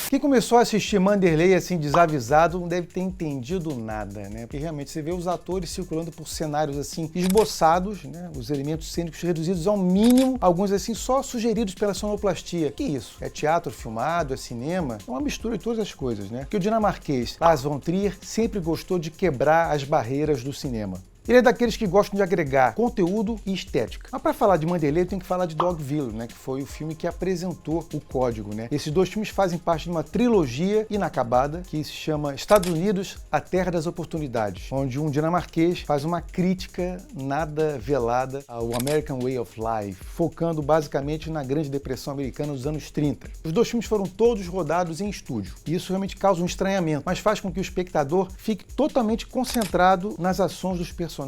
Quem começou a assistir Manderley assim desavisado não deve ter entendido nada, né? Porque realmente você vê os atores circulando por cenários assim esboçados, né? Os elementos cênicos reduzidos ao mínimo, alguns assim só sugeridos pela sonoplastia. Que isso? É teatro filmado, é cinema? É uma mistura de todas as coisas, né? Porque o dinamarquês Lars von Trier sempre gostou de quebrar as barreiras do cinema. Ele é daqueles que gostam de agregar conteúdo e estética. Mas para falar de Manderley, tem que falar de Dogville, né, que foi o filme que apresentou o código, né? Esses dois filmes fazem parte de uma trilogia inacabada que se chama Estados Unidos, a Terra das Oportunidades, onde um dinamarquês faz uma crítica nada velada ao American Way of Life, focando basicamente na Grande Depressão Americana dos anos 30. Os dois filmes foram todos rodados em estúdio, e isso realmente causa um estranhamento, mas faz com que o espectador fique totalmente concentrado nas ações dos personagens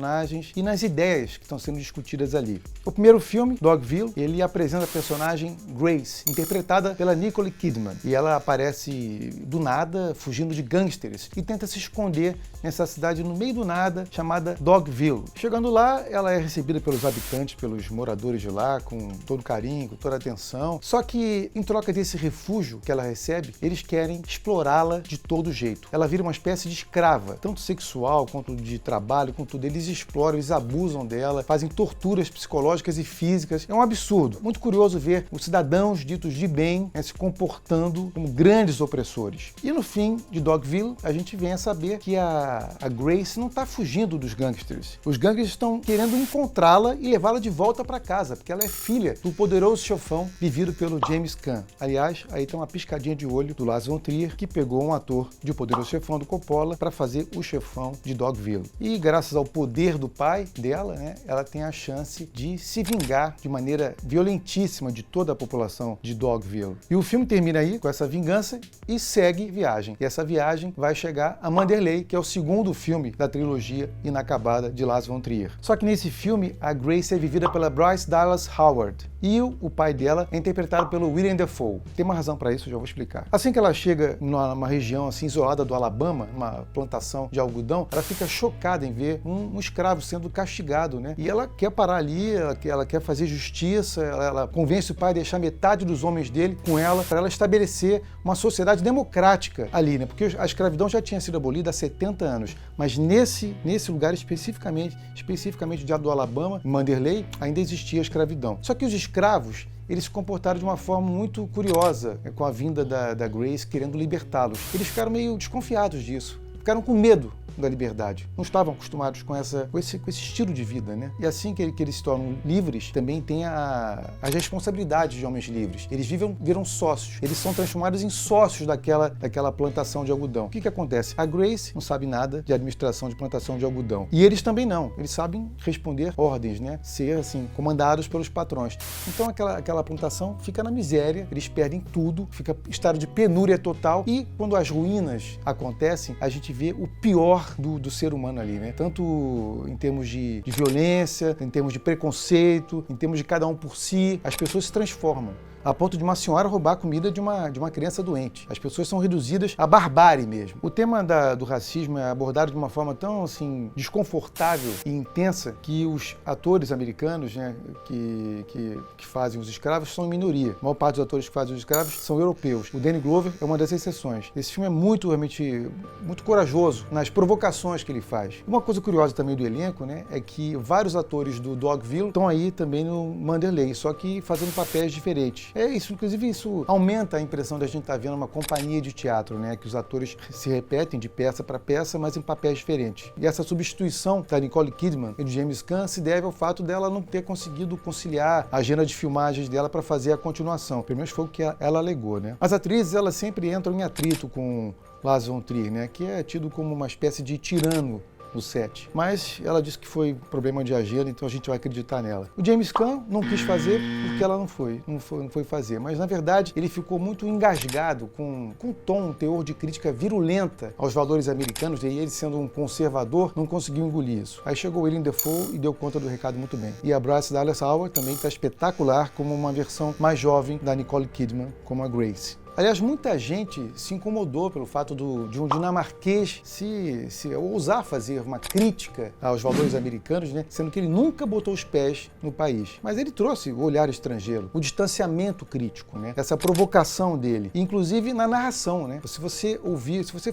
e nas ideias que estão sendo discutidas ali. O primeiro filme, Dogville, ele apresenta a personagem Grace, interpretada pela Nicole Kidman. E ela aparece do nada, fugindo de gangsters, e tenta se esconder nessa cidade no meio do nada, chamada Dogville. Chegando lá, ela é recebida pelos habitantes, pelos moradores de lá, com todo carinho, com toda atenção. Só que, em troca desse refúgio que ela recebe, eles querem explorá-la de todo jeito. Ela vira uma espécie de escrava, tanto sexual quanto de trabalho, com tudo. Eles exploram, eles abusam dela, fazem torturas psicológicas e físicas. É um absurdo. Muito curioso ver os cidadãos ditos de bem, né, se comportando como grandes opressores. E no fim de Dogville, a gente vem a saber que a Grace não está fugindo dos gangsters. Os gangsters estão querendo encontrá-la e levá-la de volta para casa, porque ela é filha do poderoso chefão vivido pelo James Caan. Aliás, aí tem uma piscadinha de olho do Lars von Trier, que pegou um ator de O Poderoso Chefão do Coppola para fazer o chefão de Dogville. E graças ao poder do pai dela, né, ela tem a chance de se vingar de maneira violentíssima de toda a população de Dogville. E o filme termina aí com essa vingança e segue viagem. E essa viagem vai chegar a Manderley, que é o segundo filme da trilogia inacabada de Lars von Trier. Só que nesse filme, a Grace é vivida pela Bryce Dallas Howard. E o pai dela é interpretado pelo Willem Dafoe. Tem uma razão para isso, eu já vou explicar. Assim que ela chega numa região assim isolada do Alabama, uma plantação de algodão, ela fica chocada em ver um escravo sendo castigado, né? E ela quer parar ali, ela quer fazer justiça, ela convence o pai a deixar metade dos homens dele com ela, para ela estabelecer uma sociedade democrática ali, né? Porque a escravidão já tinha sido abolida há 70 anos, mas nesse lugar especificamente do Alabama, em Manderley, ainda existia a escravidão. Só que os escravos, eles se comportaram de uma forma muito curiosa, né, com a vinda da Grace querendo libertá-los. Eles ficaram meio desconfiados disso, ficaram com medo da liberdade. Não estavam acostumados com esse estilo de vida, né? E assim que eles se tornam livres, também tem as responsabilidades de homens livres. Eles viram sócios. Eles são transformados em sócios daquela plantação de algodão. O que acontece? A Grace não sabe nada de administração de plantação de algodão. E eles também não. Eles sabem responder ordens, né? Ser, assim, comandados pelos patrões. Então aquela plantação fica na miséria, eles perdem tudo, fica em estado de penúria total. E quando as ruínas acontecem, a gente vê o pior do ser humano ali, né? Tanto em termos de violência, em termos de preconceito, em termos de cada um por si, as pessoas se transformam. A ponto de uma senhora roubar a comida de uma criança doente. As pessoas são reduzidas à barbárie mesmo. O tema do racismo é abordado de uma forma tão, assim, desconfortável e intensa que os atores americanos, né, que fazem os escravos são em minoria. A maior parte dos atores que fazem os escravos são europeus. O Danny Glover é uma das exceções. Esse filme é realmente muito corajoso nas provocações que ele faz. Uma coisa curiosa também do elenco, né, é que vários atores do Dogville estão aí também no Manderley, só que fazendo papéis diferentes. Inclusive isso aumenta a impressão de a gente estar vendo uma companhia de teatro, né? Que os atores se repetem de peça para peça, mas em papéis diferentes. E essa substituição da Nicole Kidman e do James Caan se deve ao fato dela não ter conseguido conciliar a agenda de filmagens dela para fazer a continuação. Pelo menos foi o que ela alegou, né? As atrizes, elas sempre entram em atrito com Lars von Trier, né? Que é tido como uma espécie de tirano no set. Mas ela disse que foi problema de agenda, então a gente vai acreditar nela. O James Caan não quis fazer porque ela não foi fazer. Mas, na verdade, ele ficou muito engasgado com um tom, um teor de crítica virulenta aos valores americanos, e ele, sendo um conservador, não conseguiu engolir isso. Aí chegou o Willem Dafoe e deu conta do recado muito bem. E a Bryce Dallas Howard também está espetacular como uma versão mais jovem da Nicole Kidman, como a Grace. Aliás, muita gente se incomodou pelo fato de um dinamarquês se ousar fazer uma crítica aos valores americanos, né? Sendo que ele nunca botou os pés no país. Mas ele trouxe o olhar estrangeiro, o distanciamento crítico, né? Essa provocação dele, inclusive na narração, né? Se você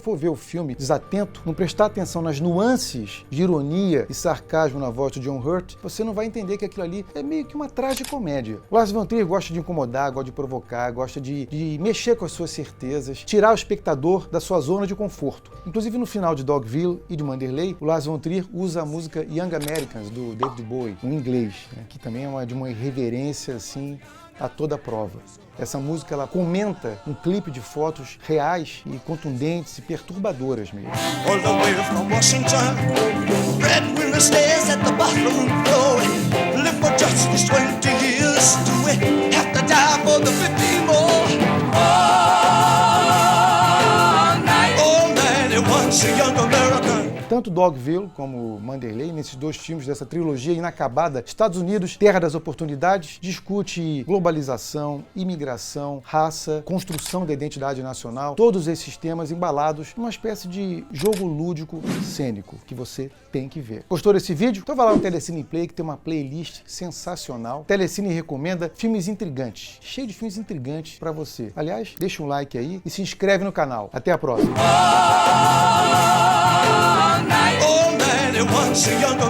for ver o filme desatento, não prestar atenção nas nuances de ironia e sarcasmo na voz do John Hurt, você não vai entender que aquilo ali é meio que uma tragicomédia. O Lars von Trier gosta de incomodar, gosta de provocar, gosta de mexer com as suas certezas, tirar o espectador da sua zona de conforto. Inclusive no final de Dogville e de Manderley, o Lars von Trier usa a música Young Americans, do David Bowie, em inglês, né? Que também é de uma irreverência assim a toda prova. Essa música, ela comenta um clipe de fotos reais e contundentes e perturbadoras mesmo. All the way from Washington, breadwinner stays at the bathroom floor. Live for justice 20 years, do we have to die for the 50 more? All night it wants a young American. Tanto Dogville como Manderley, nesses dois filmes dessa trilogia inacabada, Estados Unidos, Terra das Oportunidades, discute globalização, imigração, raça, construção da identidade nacional, todos esses temas embalados numa espécie de jogo lúdico cênico que você tem que ver. Gostou desse vídeo? Então vai lá no Telecine Play, que tem uma playlist sensacional. Telecine recomenda filmes intrigantes, cheio de filmes intrigantes para você. Aliás, deixa um like aí e se inscreve no canal. Até a próxima! All night it wants a young